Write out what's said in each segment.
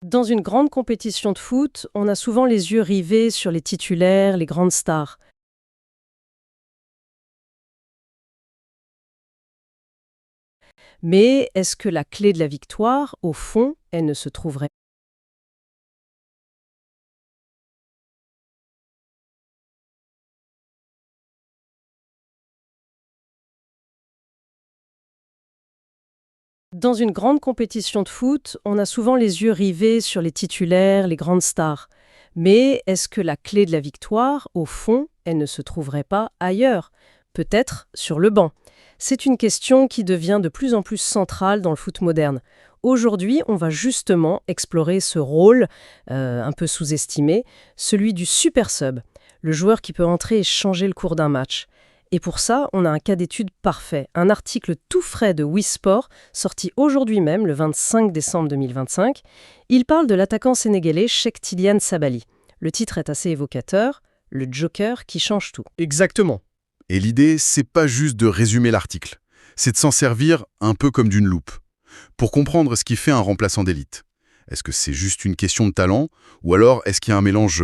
Dans une grande compétition de foot, on a souvent les yeux rivés sur les titulaires, les grandes stars. Mais est-ce que la clé de la victoire, au fond, elle ne se trouverait Dans une grande compétition de foot, on a souvent les yeux rivés sur les titulaires, les grandes stars. Mais est-ce que la clé de la victoire, au fond, elle ne se trouverait pas ailleurs? Peut-être sur le banc. C'est une question qui devient de plus en plus centrale dans le foot moderne. Aujourd'hui, on va justement explorer ce rôle, un peu sous-estimé, celui du super sub, le joueur qui peut entrer et changer le cours d'un match. Et pour ça, on a un cas d'étude parfait, un article tout frais de Wisport, sorti aujourd'hui même, le 25 décembre 2025. Il parle de l'attaquant sénégalais Cheikh Tidiane Sabaly. Le titre est assez évocateur, le joker qui change tout. Exactement. Et l'idée, c'est pas juste de résumer l'article, c'est de s'en servir un peu comme d'une loupe, pour comprendre ce qui fait un remplaçant d'élite. Est-ce que c'est juste une question de talent, ou alors est-ce qu'il y a un mélange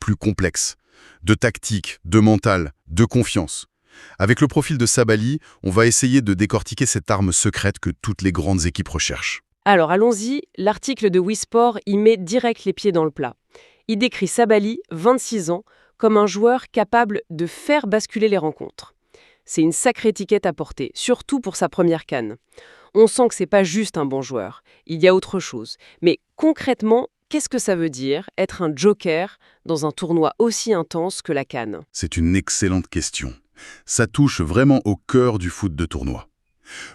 plus complexe, de tactique, de mental, de confiance? Avec le profil de Sabaly, on va essayer de décortiquer cette arme secrète que toutes les grandes équipes recherchent. Alors allons-y, l'article de Wisport y met direct les pieds dans le plat. Il décrit Sabaly, 26 ans, comme un joueur capable de faire basculer les rencontres. C'est une sacrée étiquette à porter, surtout pour sa première CAN. On sent que c'est pas juste un bon joueur, il y a autre chose. Mais concrètement, qu'est-ce que ça veut dire, être un joker dans un tournoi aussi intense que la CAN? C'est une excellente question. Ça touche vraiment au cœur du foot de tournoi.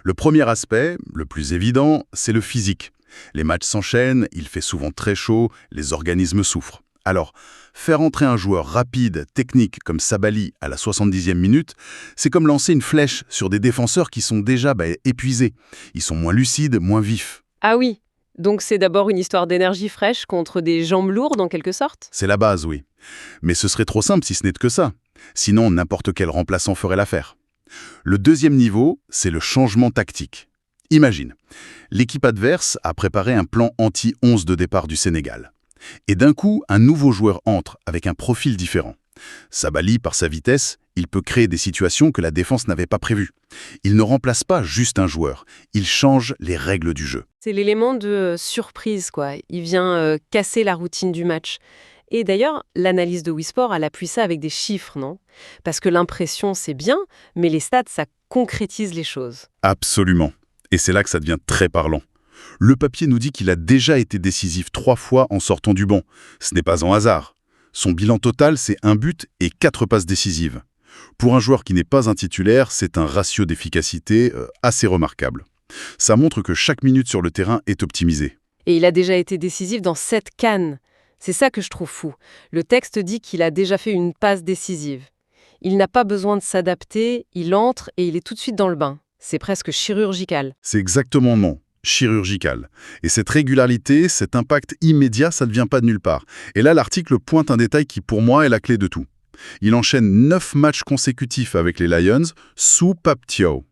Le premier aspect, le plus évident, c'est le physique. Les matchs s'enchaînent, il fait souvent très chaud, les organismes souffrent. Alors, faire entrer un joueur rapide, technique comme Sabaly à la 70e minute, c'est comme lancer une flèche sur des défenseurs qui sont déjà épuisés. Ils sont moins lucides, moins vifs. Ah oui, donc c'est d'abord une histoire d'énergie fraîche contre des jambes lourdes en quelque sorte? C'est la base, oui. Mais ce serait trop simple si ce n'est que ça. Sinon, n'importe quel remplaçant ferait l'affaire. Le deuxième niveau, c'est le changement tactique. Imagine, l'équipe adverse a préparé un plan anti-11 de départ du Sénégal. Et d'un coup, un nouveau joueur entre avec un profil différent. Sabaly, par sa vitesse, il peut créer des situations que la défense n'avait pas prévues. Il ne remplace pas juste un joueur, il change les règles du jeu. C'est l'élément de surprise, quoi. Il vient casser la routine du match. Et d'ailleurs, l'analyse de Wisport, elle appuie ça avec des chiffres, non? Parce que l'impression, c'est bien, mais les stats, ça concrétise les choses. Absolument. Et c'est là que ça devient très parlant. Le papier nous dit qu'il a déjà été décisif 3 fois en sortant du banc. Ce n'est pas un hasard. Son bilan total, c'est 1 but et 4 passes décisives. Pour un joueur qui n'est pas un titulaire, c'est un ratio d'efficacité assez remarquable. Ça montre que chaque minute sur le terrain est optimisée. Et il a déjà été décisif dans 7 CAN. C'est ça que je trouve fou. Le texte dit qu'il a déjà fait une passe décisive. Il n'a pas besoin de s'adapter, il entre et il est tout de suite dans le bain. C'est presque chirurgical. C'est exactement non. Chirurgical. Et cette régularité, cet impact immédiat, ça ne vient pas de nulle part. Et là, l'article pointe un détail qui, pour moi, est la clé de tout. Il enchaîne 9 matchs consécutifs avec les Lions sous Pape Thiaw.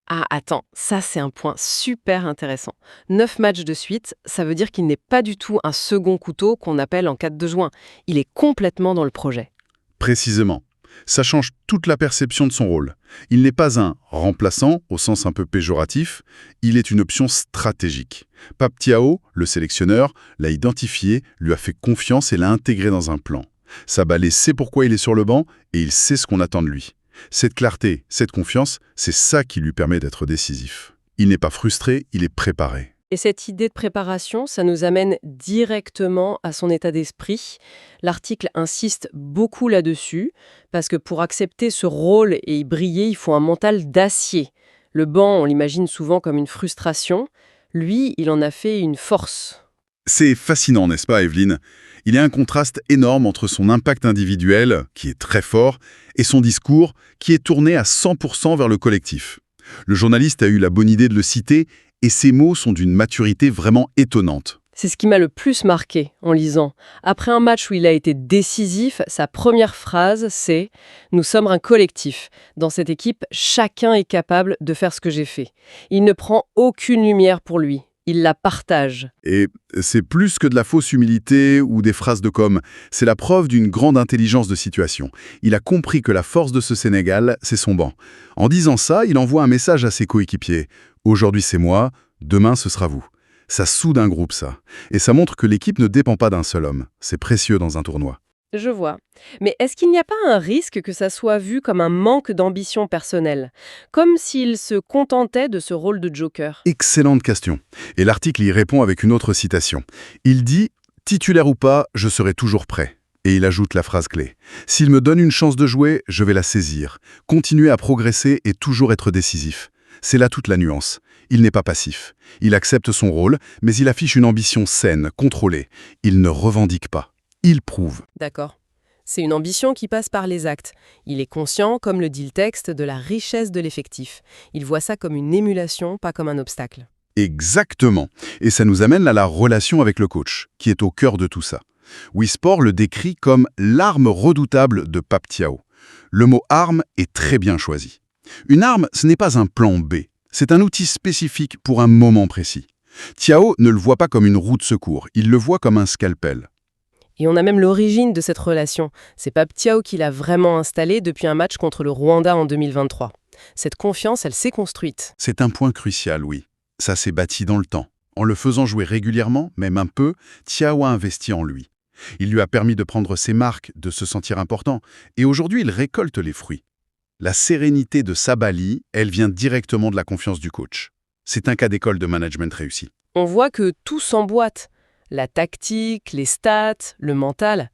Ah, attends, ça c'est un point super intéressant. 9 matchs de suite, ça veut dire qu'il n'est pas du tout un second couteau qu'on appelle en cas de besoin. Il est complètement dans le projet. Précisément. Ça change toute la perception de son rôle. Il n'est pas un remplaçant, au sens un peu péjoratif, il est une option stratégique. Pape Thiaw, le sélectionneur, l'a identifié, lui a fait confiance et l'a intégré dans un plan. Sabaly sait pourquoi il est sur le banc et il sait ce qu'on attend de lui. Cette clarté, cette confiance, c'est ça qui lui permet d'être décisif. Il n'est pas frustré, il est préparé. Et cette idée de préparation, ça nous amène directement à son état d'esprit. L'article insiste beaucoup là-dessus, parce que pour accepter ce rôle et y briller, il faut un mental d'acier. Le banc, on l'imagine souvent comme une frustration. Lui, il en a fait une force. C'est fascinant, n'est-ce pas, Evelyne? Il y a un contraste énorme entre son impact individuel, qui est très fort, et son discours, qui est tourné à 100% vers le collectif. Le journaliste a eu la bonne idée de le citer, et ses mots sont d'une maturité vraiment étonnante. C'est ce qui m'a le plus marqué en lisant. Après un match où il a été décisif, sa première phrase, c'est « Nous sommes un collectif. Dans cette équipe, chacun est capable de faire ce que j'ai fait. » Il ne prend aucune lumière pour lui. Il la partage. Et c'est plus que de la fausse humilité ou des phrases de com', c'est la preuve d'une grande intelligence de situation. Il a compris que la force de ce Sénégal, c'est son banc. En disant ça, il envoie un message à ses coéquipiers. Aujourd'hui c'est moi, demain ce sera vous. Ça soude un groupe, ça. Et ça montre que l'équipe ne dépend pas d'un seul homme. C'est précieux dans un tournoi. Je vois. Mais est-ce qu'il n'y a pas un risque que ça soit vu comme un manque d'ambition personnelle? Comme s'il se contentait de ce rôle de joker? Excellente question. Et l'article y répond avec une autre citation. Il dit « Titulaire ou pas, je serai toujours prêt ». Et il ajoute la phrase clé. « S'il me donne une chance de jouer, je vais la saisir. Continuer à progresser et toujours être décisif. » C'est là toute la nuance. Il n'est pas passif. Il accepte son rôle, mais il affiche une ambition saine, contrôlée. Il ne revendique pas. Il prouve. D'accord. C'est une ambition qui passe par les actes. Il est conscient, comme le dit le texte, de la richesse de l'effectif. Il voit ça comme une émulation, pas comme un obstacle. Exactement. Et ça nous amène à la relation avec le coach, qui est au cœur de tout ça. Wisport le décrit comme l'arme redoutable de Pape Thiaw. Le mot « arme » est très bien choisi. Une arme, ce n'est pas un plan B. C'est un outil spécifique pour un moment précis. Thiaw ne le voit pas comme une roue de secours, il le voit comme un scalpel. Et on a même l'origine de cette relation. C'est Pape Thiaw qui l'a vraiment installée depuis un match contre le Rwanda en 2023. Cette confiance, elle s'est construite. C'est un point crucial, oui. Ça s'est bâti dans le temps. En le faisant jouer régulièrement, même un peu, Thiaw a investi en lui. Il lui a permis de prendre ses marques, de se sentir important, et aujourd'hui il récolte les fruits. La sérénité de Sabali, elle vient directement de la confiance du coach. C'est un cas d'école de management réussi. On voit que tout s'emboîte. La tactique, les stats, le mental.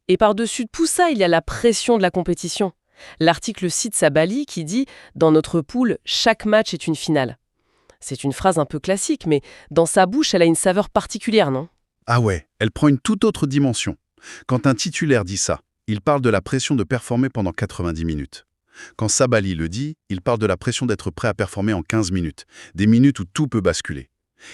Et par-dessus tout ça, il y a la pression de la compétition. L'article cite Sabali qui dit « Dans notre poule, chaque match est une finale ». C'est une phrase un peu classique, mais dans sa bouche, elle a une saveur particulière, non? Ah ouais, elle prend une toute autre dimension. Quand un titulaire dit ça, il parle de la pression de performer pendant 90 minutes. Quand Sabali le dit, il parle de la pression d'être prêt à performer en 15 minutes, des minutes où tout peut basculer.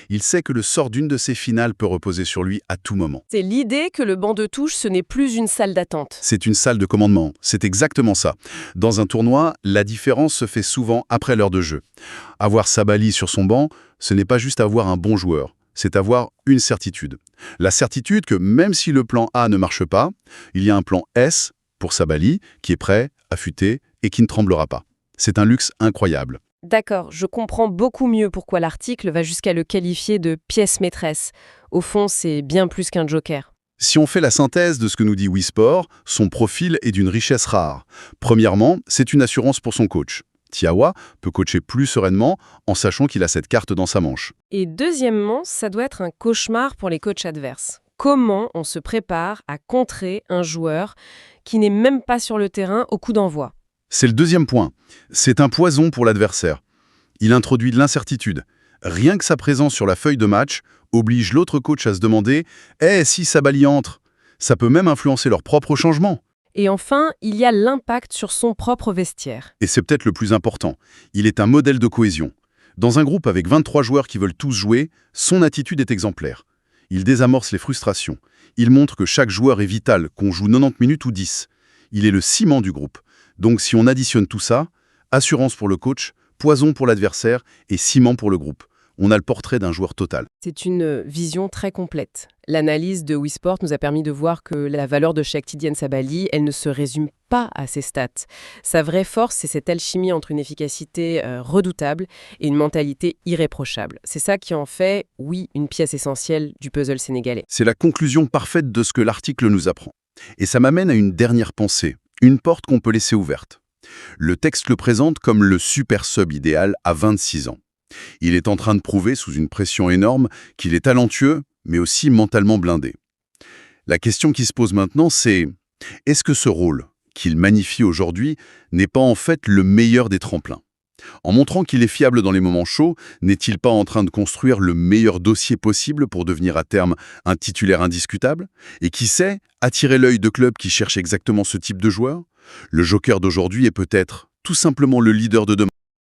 Il sait que le sort d'une de ces finales peut reposer sur lui à tout moment. C'est l'idée que le banc de touche, ce n'est plus une salle d'attente. C'est une salle de commandement, c'est exactement ça. Dans un tournoi, la différence se fait souvent après l'heure de jeu. Avoir Sabali sur son banc, ce n'est pas juste avoir un bon joueur, c'est avoir une certitude. La certitude que même si le plan A ne marche pas, il y a un plan S pour Sabali qui est prêt, affûté et qui ne tremblera pas. C'est un luxe incroyable. D'accord, je comprends beaucoup mieux pourquoi l'article va jusqu'à le qualifier de pièce maîtresse. Au fond, c'est bien plus qu'un joker. Si on fait la synthèse de ce que nous dit Wisport, son profil est d'une richesse rare. Premièrement, c'est une assurance pour son coach. Thiaw peut coacher plus sereinement en sachant qu'il a cette carte dans sa manche. Et deuxièmement, ça doit être un cauchemar pour les coachs adverses. Comment on se prépare à contrer un joueur qui n'est même pas sur le terrain au coup d'envoi? C'est le deuxième point. C'est un poison pour l'adversaire. Il introduit de l'incertitude. Rien que sa présence sur la feuille de match oblige l'autre coach à se demander « Eh, si Sabali entre ?» Ça peut même influencer leur propre changement. Et enfin, il y a l'impact sur son propre vestiaire. Et c'est peut-être le plus important. Il est un modèle de cohésion. Dans un groupe avec 23 joueurs qui veulent tous jouer, son attitude est exemplaire. Il désamorce les frustrations. Il montre que chaque joueur est vital, qu'on joue 90 minutes ou 10. Il est le ciment du groupe. Donc si on additionne tout ça, assurance pour le coach, poison pour l'adversaire et ciment pour le groupe. On a le portrait d'un joueur total. C'est une vision très complète. L'analyse de Wisport nous a permis de voir que la valeur de Cheikh Tidiane Sabali, elle ne se résume pas à ses stats. Sa vraie force, c'est cette alchimie entre une efficacité redoutable et une mentalité irréprochable. C'est ça qui en fait, oui, une pièce essentielle du puzzle sénégalais. C'est la conclusion parfaite de ce que l'article nous apprend. Et ça m'amène à une dernière pensée, une porte qu'on peut laisser ouverte. Le texte le présente comme le super sub idéal à 26 ans. Il est en train de prouver, sous une pression énorme, qu'il est talentueux, mais aussi mentalement blindé. La question qui se pose maintenant, c'est est-ce que ce rôle qu'il magnifie aujourd'hui n'est pas en fait le meilleur des tremplins? En montrant qu'il est fiable dans les moments chauds, n'est-il pas en train de construire le meilleur dossier possible pour devenir à terme un titulaire indiscutable? Et qui sait, attirer l'œil de clubs qui cherchent exactement ce type de joueur? Le joker d'aujourd'hui est peut-être tout simplement le leader de demain.